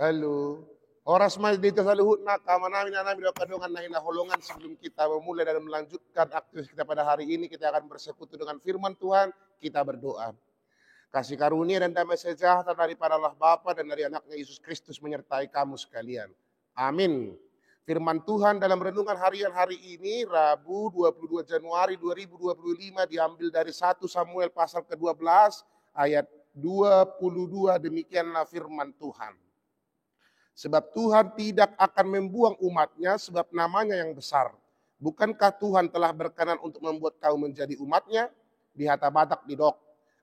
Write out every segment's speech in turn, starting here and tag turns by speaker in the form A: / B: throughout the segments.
A: Halo. Oras may dito sa luhut na kamanamin na namin kadungan na hinahulungan sebelum kita memulai dan melanjutkan aktivitas kita pada hari ini. Kita akan bersekutu dengan firman Tuhan, kita berdoa. Kasih karunia dan damai sejahtera daripada Allah Bapa dan dari anaknya Yesus Kristus menyertai kamu sekalian. Amin. Firman Tuhan dalam renungan harian hari ini, Rabu 22 Januari 2025 diambil dari 1 Samuel pasal ke-12 ayat 22, demikianlah firman Tuhan. Sebab Tuhan tidak akan membuang umatnya sebab namanya yang besar. Bukankah Tuhan telah berkenan untuk membuat kau menjadi umatnya? Di hata batak di dok.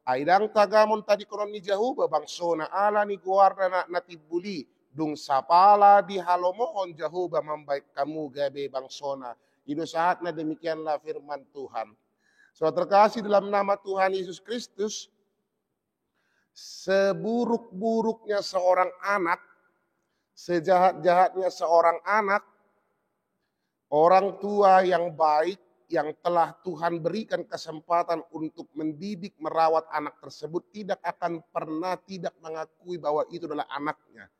A: Aidang tagamon tadi konon ni Jehovah bangsona ala ni guarda na tibuli. Dung sapala di halomohon Jehovah membaik kamu gabe bangsona. Itu saatnya demikianlah firman Tuhan. Saudara terkasih dalam nama Tuhan Yesus Kristus, seburuk-buruknya seorang anak, sejahat-jahatnya seorang anak, orang tua yang baik yang telah Tuhan berikan kesempatan untuk mendidik, merawat anak tersebut tidak akan pernah tidak mengakui bahwa itu adalah anaknya.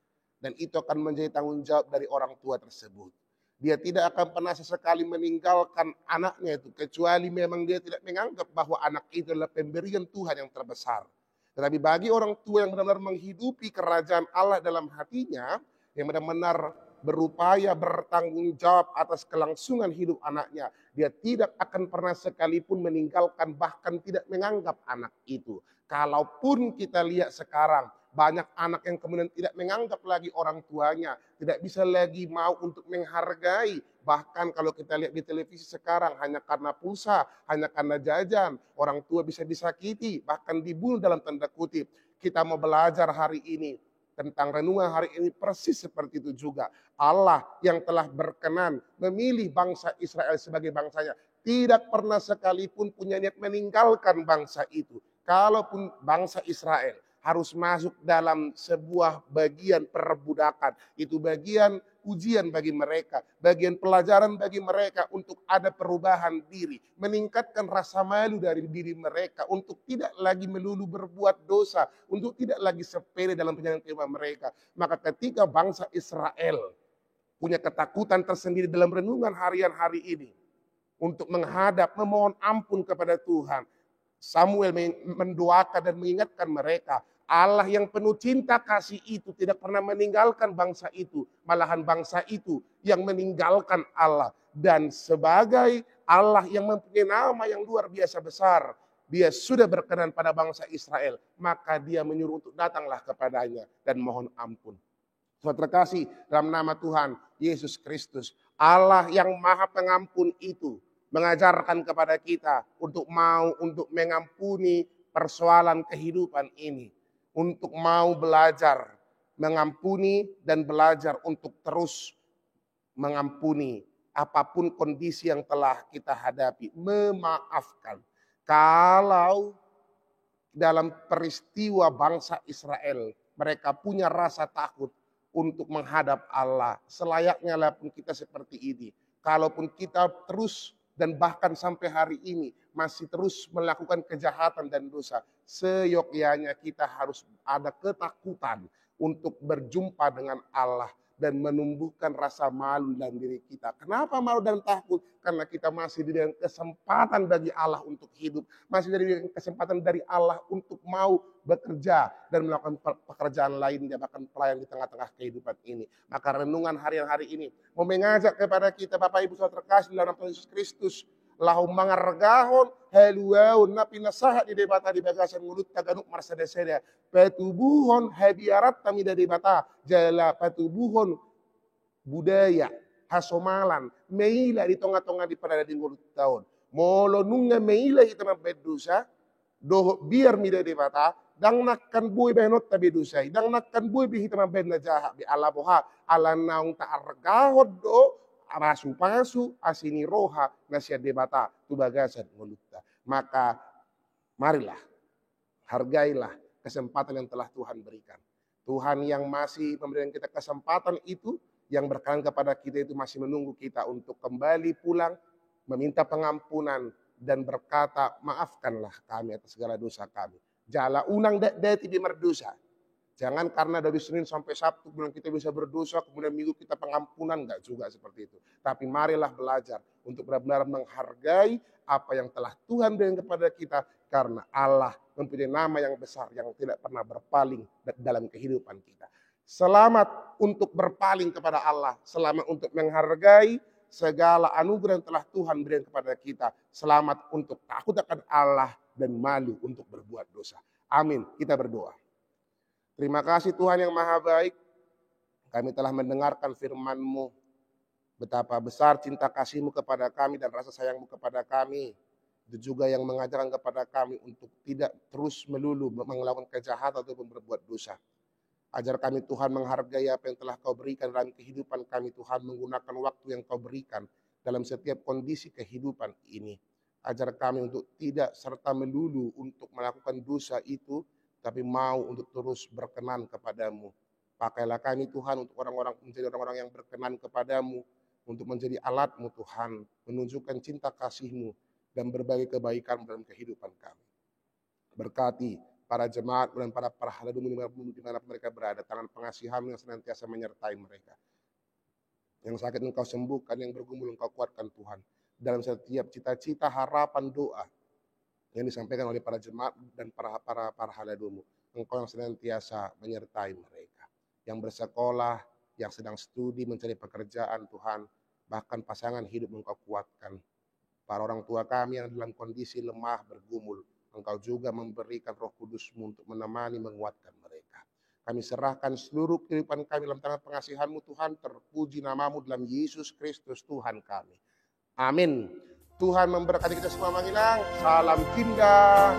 A: Dan itu akan menjadi tanggung jawab dari orang tua tersebut. Dia tidak akan pernah sesekali meninggalkan anaknya itu, kecuali memang dia tidak menganggap bahwa anak itu adalah pemberian Tuhan yang terbesar. Tetapi bagi orang tua yang benar-benar menghidupi kerajaan Allah dalam hatinya, yang benar-benar berupaya bertanggung jawab atas kelangsungan hidup anaknya, dia tidak akan pernah sekalipun meninggalkan, bahkan tidak menganggap anak itu. Kalaupun kita lihat sekarang, banyak anak yang kemudian tidak menganggap lagi orang tuanya, tidak bisa lagi mau untuk menghargai. Bahkan kalau kita lihat di televisi sekarang, hanya karena pulsa, hanya karena jajan, orang tua bisa disakiti, bahkan dibunuh dalam tanda kutip. Kita mau belajar hari ini tentang renungan hari ini persis seperti itu juga. Allah yang telah berkenan memilih bangsa Israel sebagai bangsanya, tidak pernah sekalipun punya niat meninggalkan bangsa itu. Kalaupun bangsa Israel harus masuk dalam sebuah bagian perbudakan, itu bagian ujian bagi mereka, bagian pelajaran bagi mereka untuk ada perubahan diri, meningkatkan rasa malu dari diri mereka, untuk tidak lagi melulu berbuat dosa, untuk tidak lagi sepele dalam perjalanan kehidupan mereka. Maka ketika bangsa Israel punya ketakutan tersendiri dalam renungan harian hari ini, untuk menghadap, memohon ampun kepada Tuhan, Samuel mendoakan dan mengingatkan mereka, Allah yang penuh cinta kasih itu tidak pernah meninggalkan bangsa itu. Malahan bangsa itu yang meninggalkan Allah. Dan sebagai Allah yang mempunyai nama yang luar biasa besar, dia sudah berkenan pada bangsa Israel. Maka dia menyuruh untuk datanglah kepadanya dan mohon ampun. Saudara terkasih dalam nama Tuhan Yesus Kristus, Allah yang maha pengampun itu mengajarkan kepada kita untuk mau untuk mengampuni persoalan kehidupan ini. Untuk mau belajar mengampuni dan belajar untuk terus mengampuni apapun kondisi yang telah kita hadapi. Memaafkan. Kalau dalam peristiwa bangsa Israel mereka punya rasa takut untuk menghadap Allah, selayaknya lah pun kita seperti ini. Kalaupun kita terus dan bahkan sampai hari ini masih terus melakukan kejahatan dan dosa, seyogyanya kita harus ada ketakutan untuk berjumpa dengan Allah dan menumbuhkan rasa malu dalam diri kita. Kenapa malu dan takut? Karena kita masih diberikan kesempatan bagi Allah untuk hidup, masih diberikan kesempatan dari Allah untuk mau bekerja dan melakukan pekerjaan lainnya, bahkan pelayan di tengah-tengah kehidupan ini. Maka renungan harian hari ini mau mengajak kepada kita, Bapak Ibu Saudara terkasih dalam Tuhan Yesus Kristus, lahu mangargahon haluaun napi nasahat di debata di bagasan mulut taganuk marsa deseda patubuhon habiarat tamida debata jala patubuhon budaya hasomalan meila di tonga-tonga di pada di mulut tahun molo nunga meila hitama bedusa doh biar mida debata dang nakkan bui benot tabi dusai dang nakkan bui bi hitama benna jaha bi ala boha ala naung ta argahon do pasu asini roha nasia debata tu bagasan mulutta. Maka marilah, hargailah kesempatan yang telah Tuhan berikan. Tuhan yang masih memberikan kita kesempatan itu, yang berkenan kepada kita itu masih menunggu kita untuk kembali pulang, meminta pengampunan dan berkata, maafkanlah kami atas segala dosa kami. Jala unang deti di merdosa. Jangan karena dari Senin sampai Sabtu kemudian kita bisa berdosa, kemudian Minggu kita pengampunan, enggak juga seperti itu. Tapi marilah belajar untuk benar-benar menghargai apa yang telah Tuhan berikan kepada kita, karena Allah mempunyai nama yang besar yang tidak pernah berpaling dalam kehidupan kita. Selamat untuk berpaling kepada Allah, selamat untuk menghargai segala anugerah yang telah Tuhan berikan kepada kita. Selamat untuk takut akan Allah dan malu untuk berbuat dosa. Amin. Kita berdoa. Terima kasih Tuhan yang Maha Baik. Kami telah mendengarkan firman-Mu. Betapa besar cinta kasih-Mu kepada kami dan rasa sayang-Mu kepada kami. Itu juga yang mengajarkan kepada kami untuk tidak terus melulu melakukan kejahatan ataupun berbuat dosa. Ajar kami Tuhan menghargai apa yang telah Kau berikan dalam kehidupan kami Tuhan. Menggunakan waktu yang Kau berikan dalam setiap kondisi kehidupan ini. Ajar kami untuk tidak serta melulu untuk melakukan dosa itu, tapi mau untuk terus berkenan kepadamu. Pakailah kami Tuhan untuk menjadi orang-orang yang berkenan kepadamu, untuk menjadi alat-Mu Tuhan, menunjukkan cinta kasih-Mu dan berbagi kebaikan dalam kehidupan kami. Berkati para jemaat dan para haladumu di mana mereka berada, tangan pengasihan-Mu yang senantiasa menyertai mereka. Yang sakit Engkau sembuhkan, yang bergumul Engkau kuatkan Tuhan. Dalam setiap cita-cita, harapan, doa yang disampaikan oleh para jemaat dan para haladumu. Engkau yang senantiasa menyertai mereka. Yang bersekolah, yang sedang studi, mencari pekerjaan Tuhan. Bahkan pasangan hidup Engkau kuatkan. Para orang tua kami yang dalam kondisi lemah bergumul, Engkau juga memberikan Roh Kudus-Mu untuk menemani, menguatkan mereka. Kami serahkan seluruh kehidupan kami dalam tangan pengasihan-Mu Tuhan. Terpuji nama-Mu dalam Yesus Kristus Tuhan kami. Amin. Tuhan memberkati kita semua, Manginang. Salam Cinda.